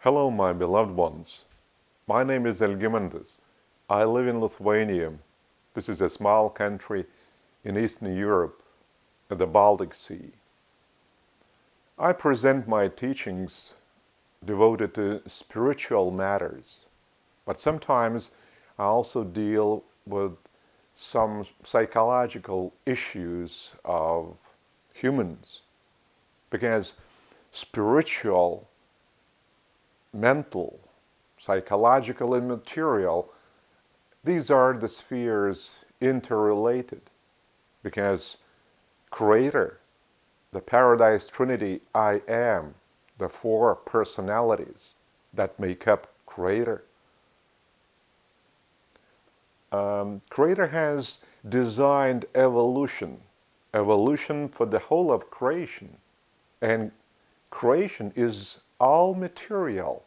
Hello, my beloved ones. My name is Algimantas. I live in Lithuania. This is a small country in Eastern Europe at the Baltic Sea. I present my teachings devoted to spiritual matters, but sometimes I also deal with some psychological issues of humans, because spiritual, mental, psychological, and material, these are the spheres interrelated, because Creator, the Paradise Trinity, I am, the four personalities that make up Creator. Creator has designed evolution for the whole of creation, and creation is all material,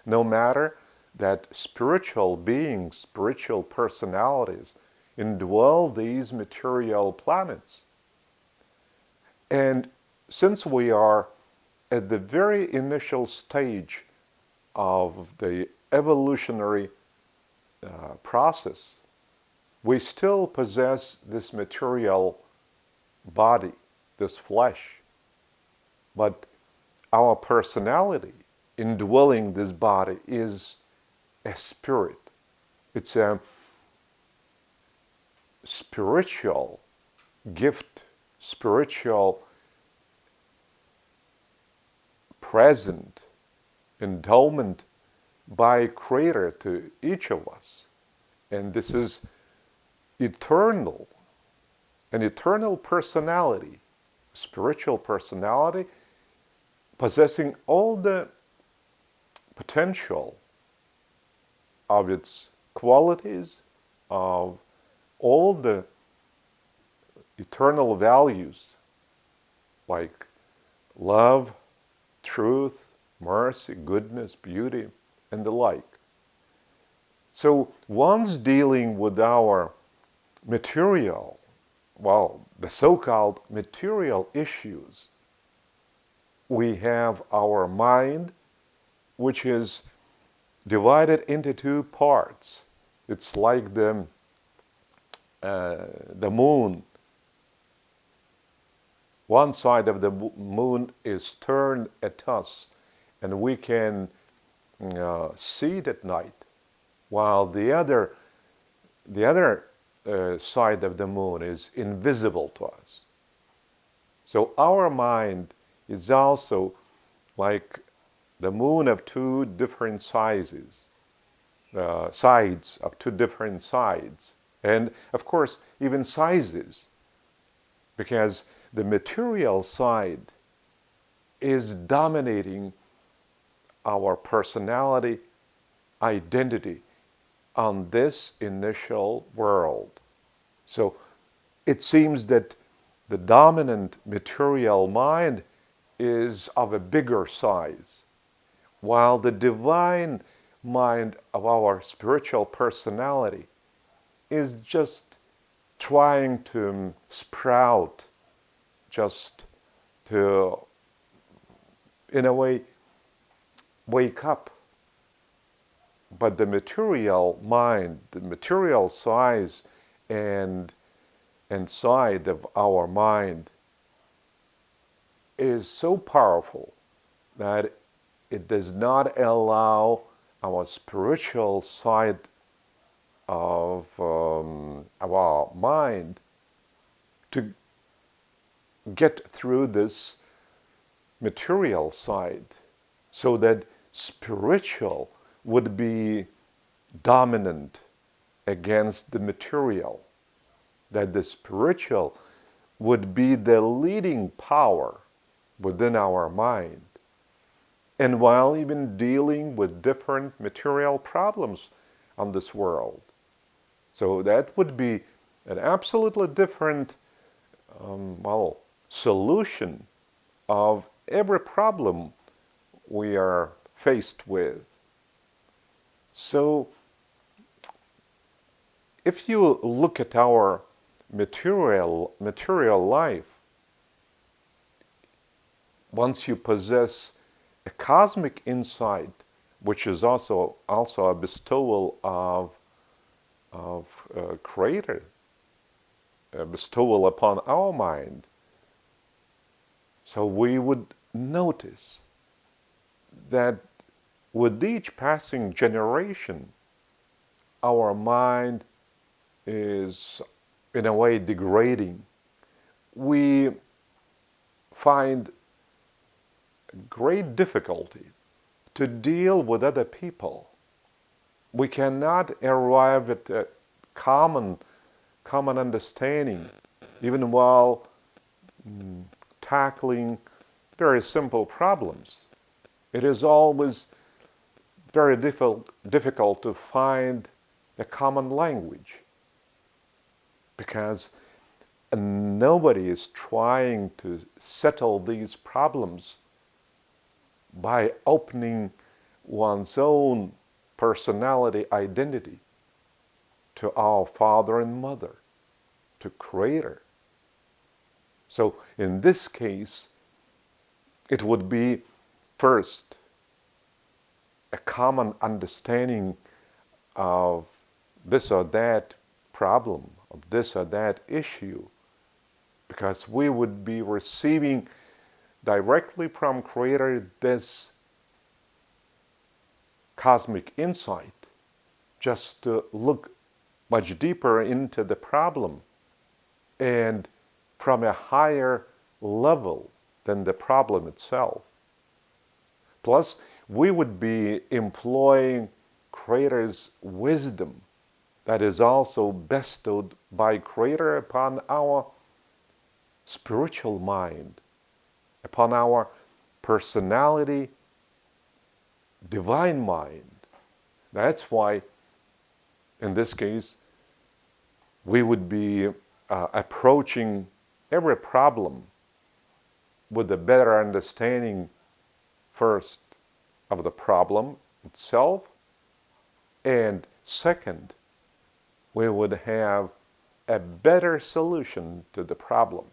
no matter that spiritual beings, spiritual personalities indwell these material planets. And since we are at the very initial stage of the evolutionary process, we still possess this material body, this flesh, but our personality indwelling this body is a spirit. It's a spiritual gift, spiritual present, endowment by Creator to each of us. And this is eternal, an eternal personality, spiritual personality, possessing all the potential of its qualities, of all the eternal values like love, truth, mercy, goodness, beauty, and the like. So once dealing with our material, the so-called material issues, we have our mind, which is divided into two parts. It's like the moon. One side of the moon is turned at us, and we can see it at night, while the other side of the moon is invisible to us. So our mind is also like the moon of two different sizes, sides of two different sides, and of course even sizes, because the material side is dominating our personality, identity on this initial world. So it seems that the dominant material mind is of a bigger size, while the divine mind of our spiritual personality is just trying to sprout, just to, in a way, wake up. But the material mind, the material size and side of our mind is so powerful that it does not allow our spiritual side of our mind to get through this material side, so that spiritual would be dominant against the material, that the spiritual would be the leading power within our mind. And while even dealing with different material problems on this world. So that would be an absolutely different solution of every problem we are faced with. So if you look at our material life, once you possess a cosmic insight which is also a bestowal of Creator, a bestowal upon our mind. So we would notice that with each passing generation, our mind is in a way degrading. We find great difficulty to deal with other people. We cannot arrive at a common understanding, even while tackling very simple problems. It is always very difficult to find a common language, because nobody is trying to settle these problems by opening one's own personality identity to our Father and Mother, to Creator. So in this case, it would be first a common understanding of this or that problem, of this or that issue, because we would be receiving directly from Creator this cosmic insight, just to look much deeper into the problem and from a higher level than the problem itself. Plus, we would be employing Creator's wisdom that is also bestowed by Creator upon our spiritual mind, upon our personality, divine mind. That's why, in this case, we would be approaching every problem with a better understanding first of the problem itself, and second, we would have a better solution to the problem.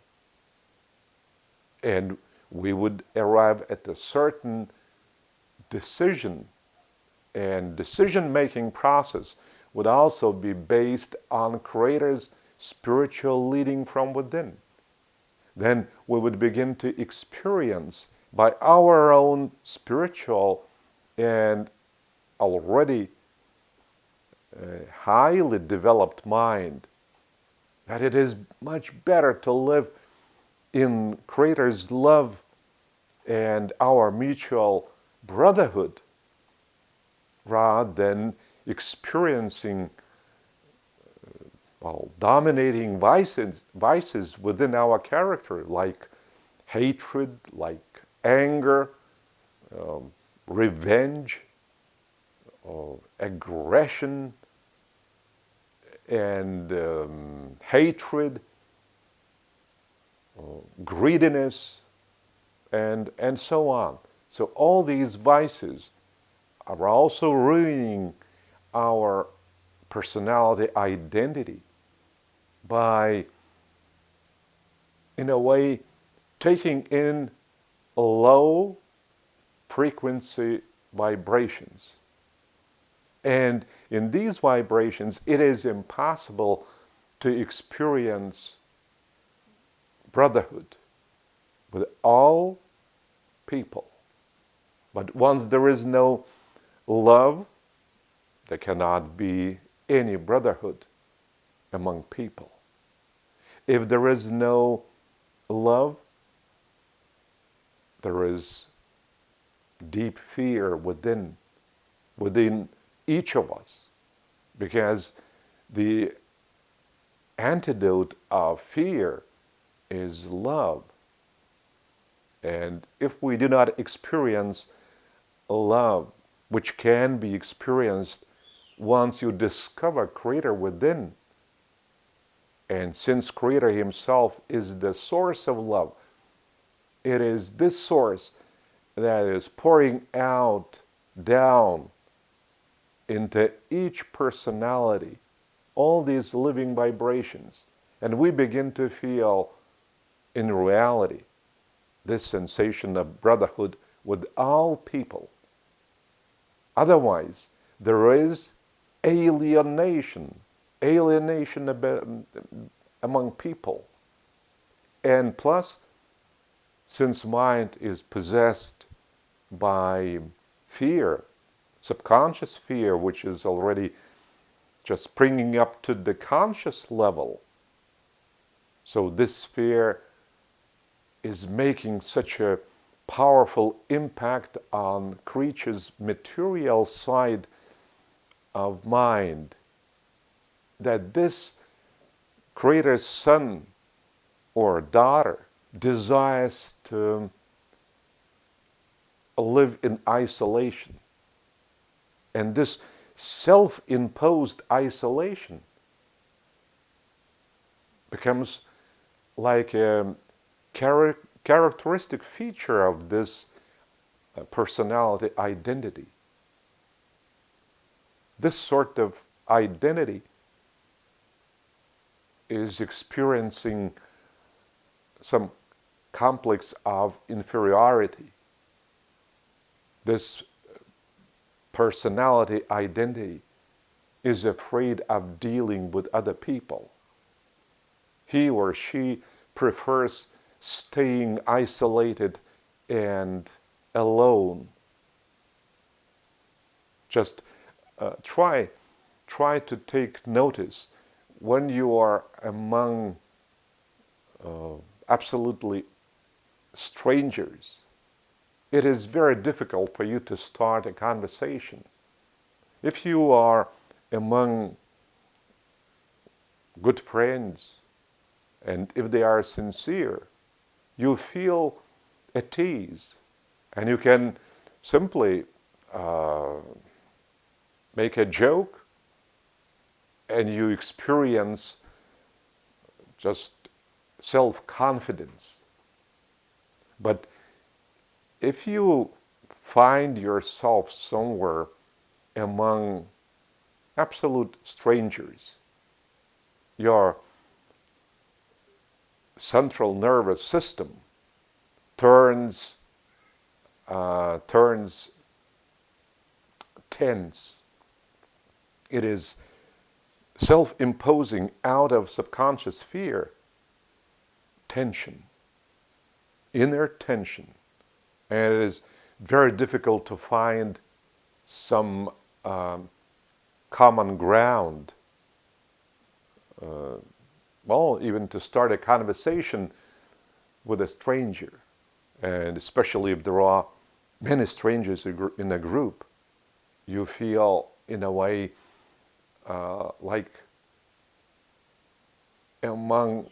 And we would arrive at a certain decision, and decision-making process would also be based on Creator's spiritual leading from within. Then we would begin to experience by our own spiritual and already highly developed mind that it is much better to live in Creator's love and our mutual brotherhood rather than experiencing dominating vices within our character, like hatred, like anger, revenge, aggression, and hatred, greediness, and so on. So all these vices are also ruining our personality identity by, in a way, taking in low frequency vibrations. And in these vibrations, it is impossible to experience brotherhood with all people. But once there is no love, there cannot be any brotherhood among people. If there is no love, there is deep fear within each of us, because the antidote of fear is love. And if we do not experience love, which can be experienced once you discover Creator within, and since Creator Himself is the source of love, it is this source that is pouring out down into each personality all these living vibrations, and we begin to feel in reality this sensation of brotherhood with all people. Otherwise, there is alienation among people. And plus, since mind is possessed by fear, subconscious fear, which is already just springing up to the conscious level, so this fear is making such a powerful impact on creatures' material side of mind that this creator's son or daughter desires to live in isolation. And this self-imposed isolation becomes like a characteristic feature of this personality identity. This sort of identity is experiencing some complex of inferiority. This personality identity is afraid of dealing with other people. He or she prefers staying isolated and alone. Just try to take notice when you are among absolutely strangers. It is very difficult for you to start a conversation. If you are among good friends, and if they are sincere, you feel at ease, and you can simply make a joke, and you experience just self-confidence. But if you find yourself somewhere among absolute strangers, your central nervous system turns tense. It is self-imposing out of subconscious fear, tension, inner tension. And it is very difficult to find some common ground, even to start a conversation with a stranger. And especially if there are many strangers in a group, you feel in a way like among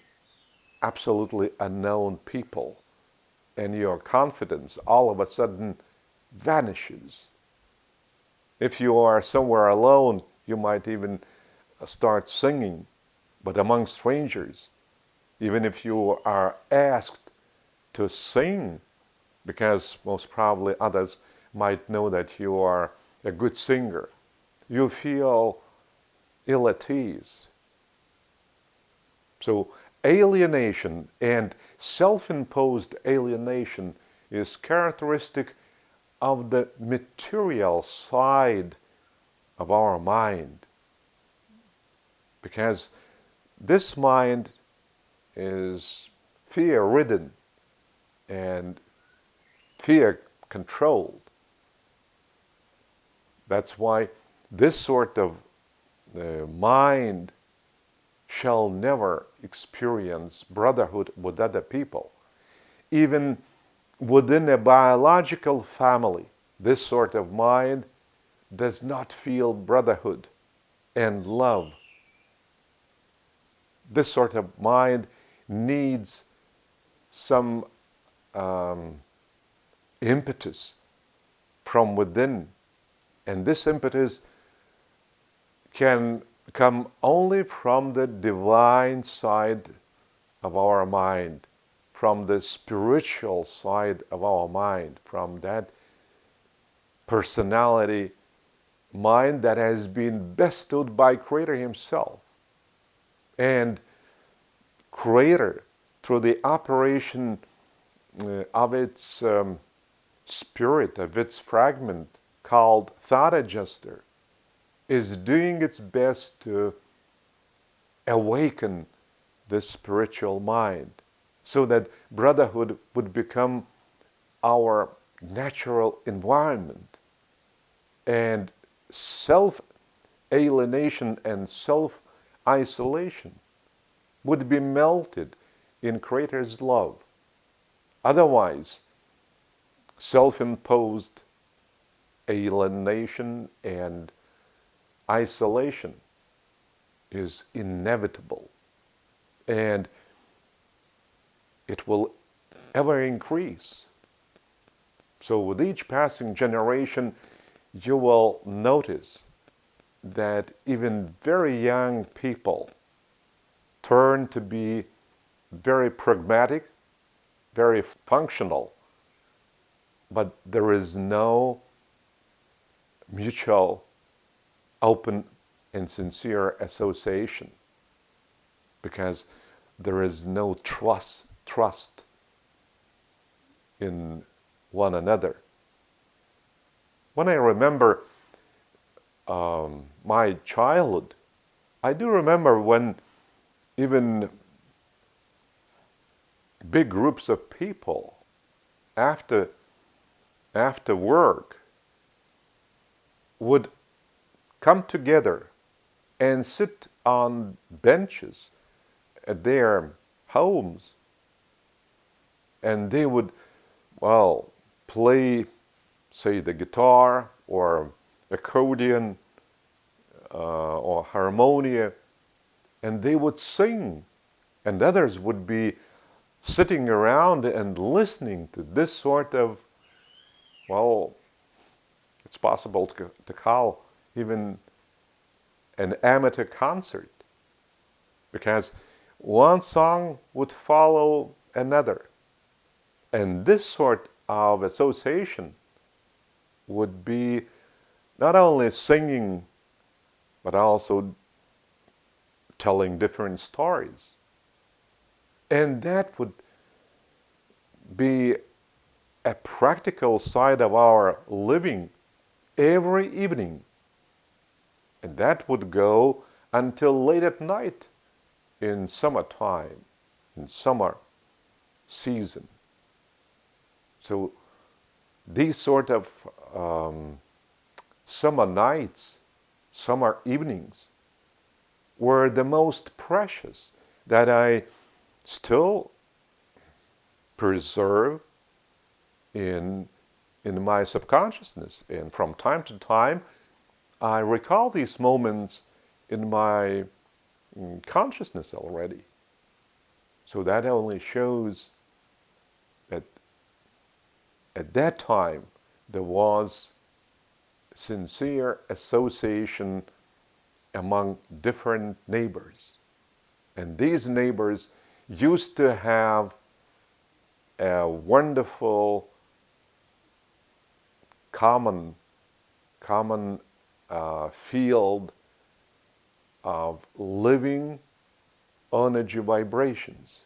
absolutely unknown people, and your confidence all of a sudden vanishes. If you are somewhere alone, you might even start singing, but among strangers, even if you are asked to sing, because most probably others might know that you are a good singer, you feel ill at ease. So alienation and self-imposed alienation is characteristic of the material side of our mind, because this mind is fear-ridden and fear-controlled. That's why this sort of mind shall never experience brotherhood with other people. Even within a biological family, this sort of mind does not feel brotherhood and love. This sort of mind needs some impetus from within, and this impetus can come only from the divine side of our mind, from the spiritual side of our mind, from that personality mind that has been bestowed by Creator Himself. And Creator, through the operation of its spirit, of its fragment called thought adjuster is doing its best to awaken the spiritual mind so that brotherhood would become our natural environment, and self-alienation and self-isolation would be melted in Creator's love. Otherwise, self-imposed alienation and isolation is inevitable, and it will ever increase. So with each passing generation, you will notice that even very young people turn to be very pragmatic, very functional, but there is no mutual, open, and sincere association because there is no trust in one another. When I remember my childhood, I do remember when even big groups of people after work would come together and sit on benches at their homes, and they would, well, play, say, the guitar or accordion or harmonia, and they would sing, and others would be sitting around and listening to this sort of, well, it's possible to call even an amateur concert, because one song would follow another. And this sort of association would be not only singing, but also telling different stories. And that would be a practical side of our living every evening. And that would go until late at night in summertime, in summer season. So these sort of summer nights, summer evenings were the most precious that I still preserve in my subconsciousness. And from time to time, I recall these moments in my consciousness already. So that only shows that at that time there was sincere association among different neighbors. And these neighbors used to have a wonderful common field of living energy vibrations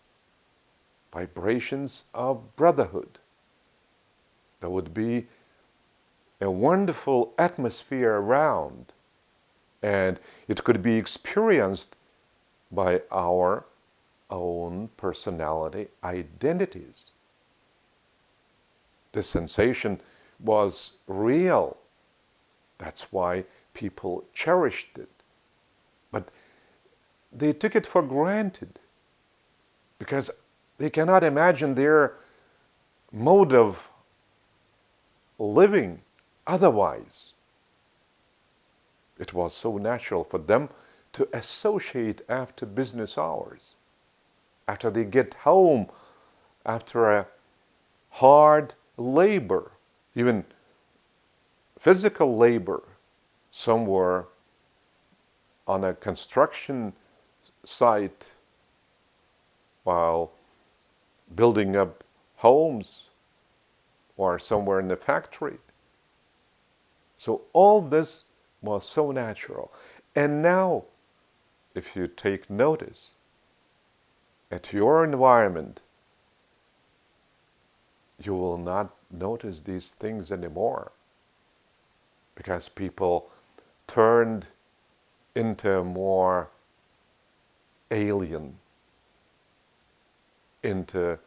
of brotherhood. There would be a wonderful atmosphere around, and it could be experienced by our own personality identities. The sensation was real. That's why people cherished it. But they took it for granted because they cannot imagine their mode of living otherwise. It was so natural for them to associate after business hours, after they get home, after a hard labor, even physical labor, somewhere on a construction site while building up homes or somewhere in the factory. So all this was so natural. And now, if you take notice at your environment, you will not notice these things anymore. because people turned into more alien, into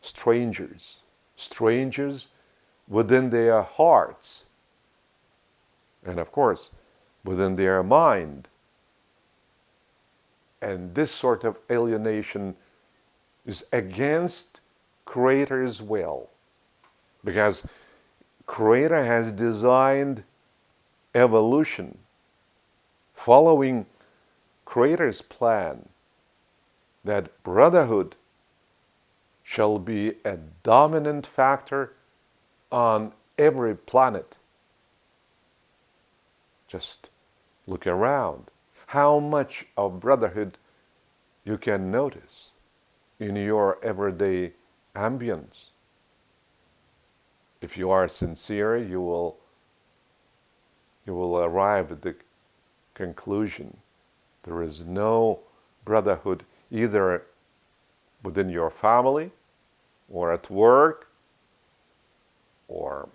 strangers within their hearts, and of course within their mind. And this sort of alienation is against Creator's will, because Creator has designed evolution following Creator's plan that brotherhood shall be a dominant factor on every planet. Just look around. How much of brotherhood you can notice in your everyday ambience. If you are sincere, you will arrive at the conclusion there is no brotherhood either within your family, or at work, or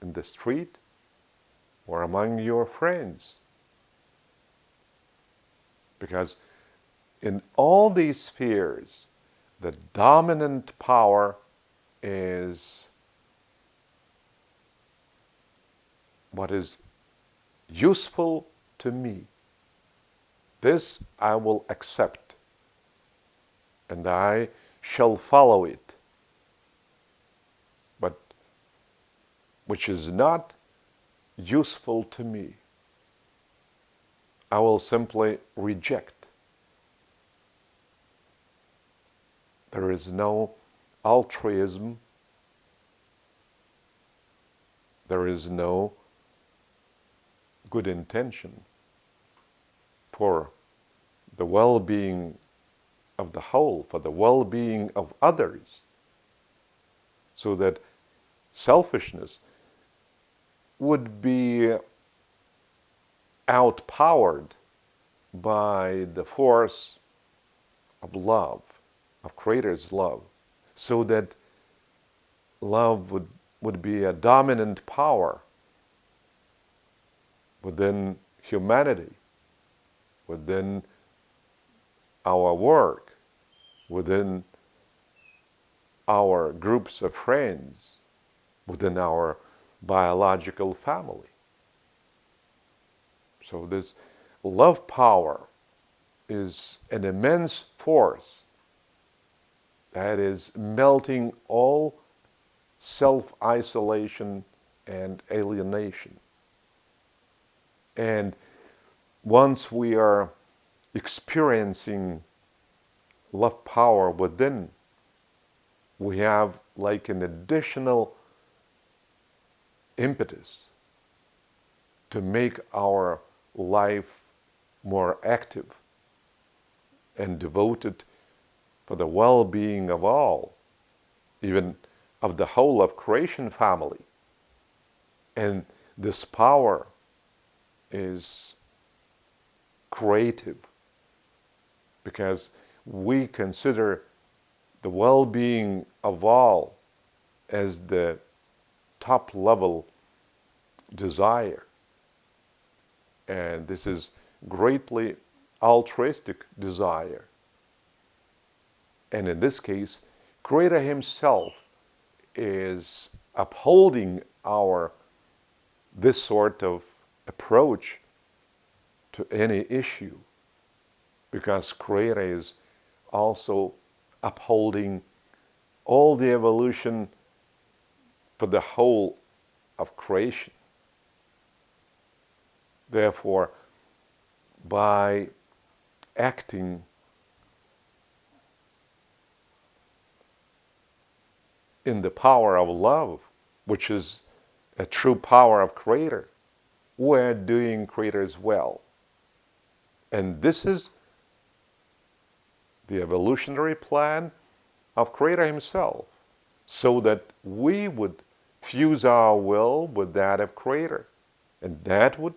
in the street, or among your friends. Because in all these spheres, the dominant power is what is useful to me. This I will accept, and I shall follow it. But which is not useful to me, I will simply reject. There is no altruism. There is no good intention for the well-being of the whole, for the well-being of others, so that selfishness would be outpowered by the force of love, of Creator's love, so that love would be a dominant power within humanity, within our work, within our groups of friends, within our biological family. So this love power is an immense force that is melting all self-isolation and alienation. And once we are experiencing love power within, we have like an additional impetus to make our life more active and devoted for the well-being of all, even of the whole of creation family. And this power is creative, because we consider the well-being of all as the top level desire. And this is greatly altruistic desire. And in this case, Creator Himself is upholding this sort of approach to any issue, because Creator is also upholding all the evolution for the whole of creation. Therefore, by acting in the power of love, which is a true power of Creator, we're doing Creator's will. And this is the evolutionary plan of Creator Himself, so that we would fuse our will with that of Creator. And that would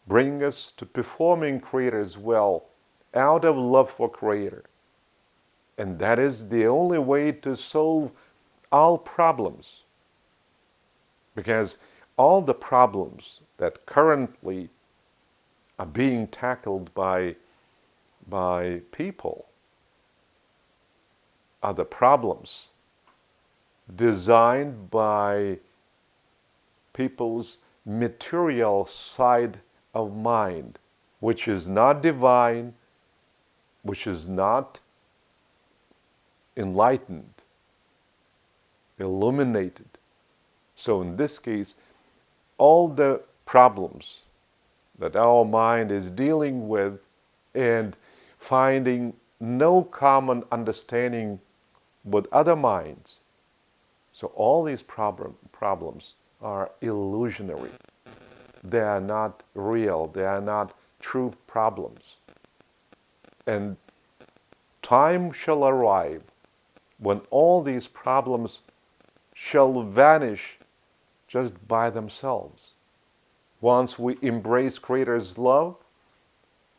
bring us to performing Creator's will out of love for Creator. And that is the only way to solve all problems. Because all the problems that currently are being tackled by people are the problems designed by people's material side of mind, which is not divine, which is not enlightened, illuminated. So in this case, all the problems that our mind is dealing with and finding no common understanding with other minds. So all these problems are illusionary. They are not real. They are not true problems. And time shall arrive when all these problems shall vanish just by themselves. Once we embrace Creator's love,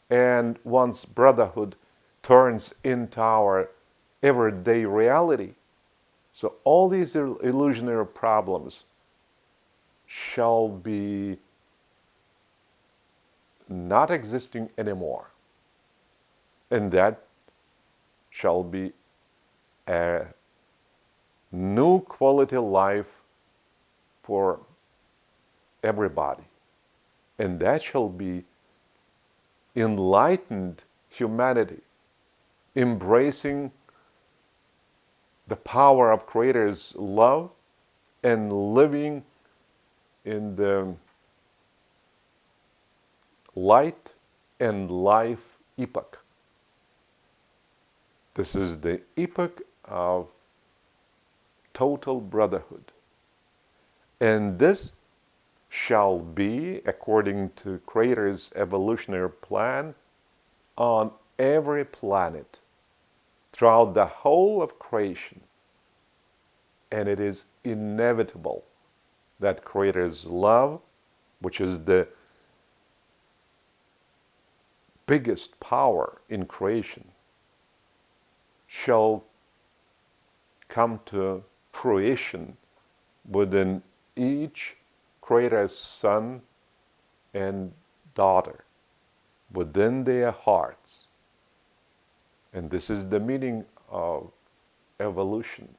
and once brotherhood turns into our everyday reality, so all these illusionary problems shall be not existing anymore. And that shall be a new quality life for everybody. And that shall be enlightened humanity, embracing the power of Creator's love and living in the light and life epoch. This is the epoch of total brotherhood. And this shall be, according to Creator's evolutionary plan, on every planet, throughout the whole of creation. And it is inevitable that Creator's love, which is the biggest power in creation, shall come to fruition within each Creator's son and daughter, within their hearts. And this is the meaning of evolution.